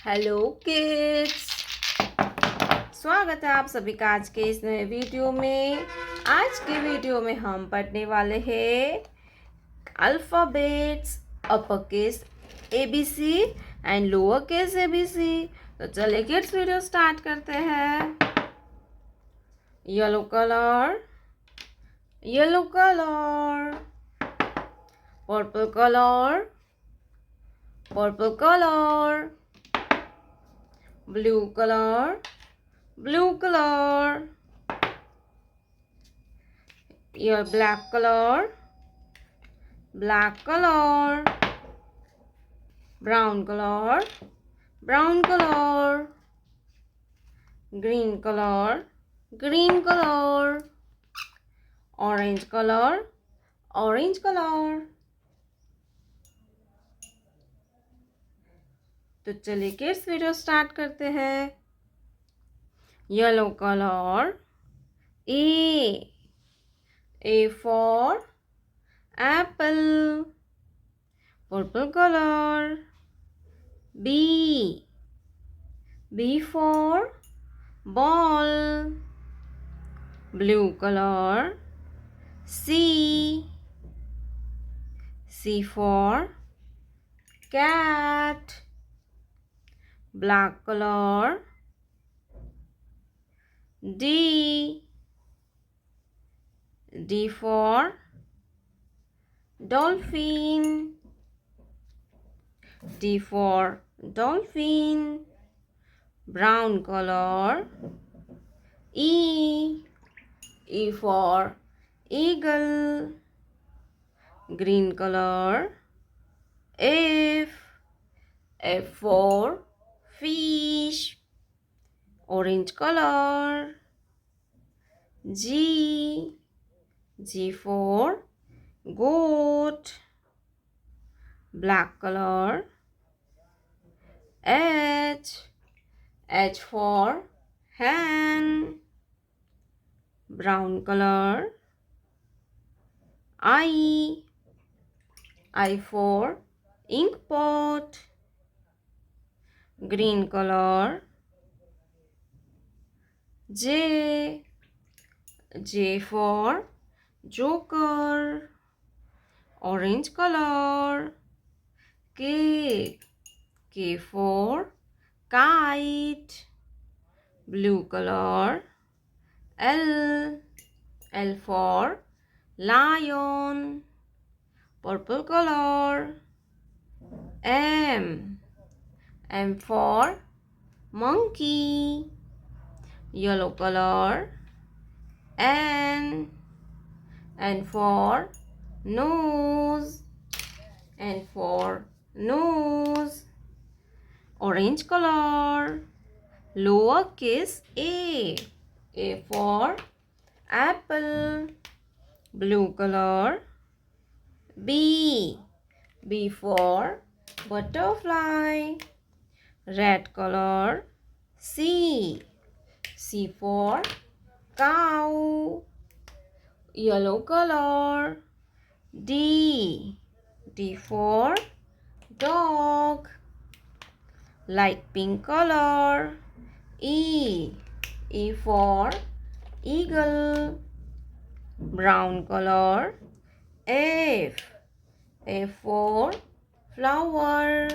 Hello kids, स्वागत है आप सभी का आज के इस नए वीडियो में। आज के वीडियो में हम पढ़ने वाले हैं alphabets, upper case ABC and lower case ABC। तो चलिए किड्स वीडियो स्टार्ट करते हैं। Yellow colour, yellow colour, purple colour, purple colour, blue color, blue color, your black color, black color, brown color, brown color, green color, green color, orange color, orange color। तो चलिए kids video start करते हैं। Yellow colour, A for apple, purple color, B for ball, blue color, C for cat, black color, D for dolphin, D for dolphin, brown color, E for eagle, green color, F for fish, orange color, G for goat, black color, H for hen, brown color, I for ink pot, green color, J for joker, orange color, K for kite, blue color, L for lion, purple color, M for monkey, yellow color, N for nose, N for nose, orange color, lowercase A for apple, blue color, B for butterfly, red color, C for cow, yellow color, D for dog, light pink color, E for eagle, brown color, F for flower,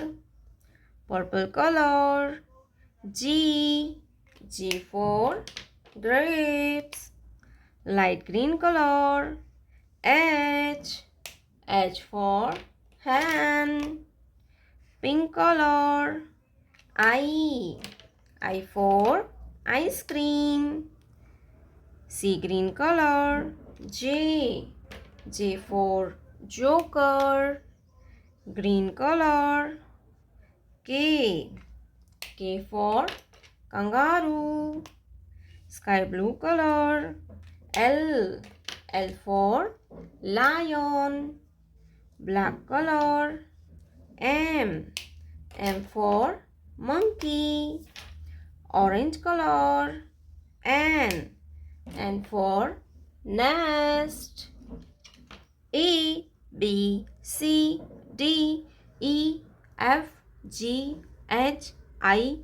purple color, G for grapes, light green color, H for hen, pink color, I for ice cream, sea green color, J for joker, green color, K for kangaroo, sky blue color, L for lion, black color, M for monkey, orange color, N for nest, A B C D E F G H IJKLMN।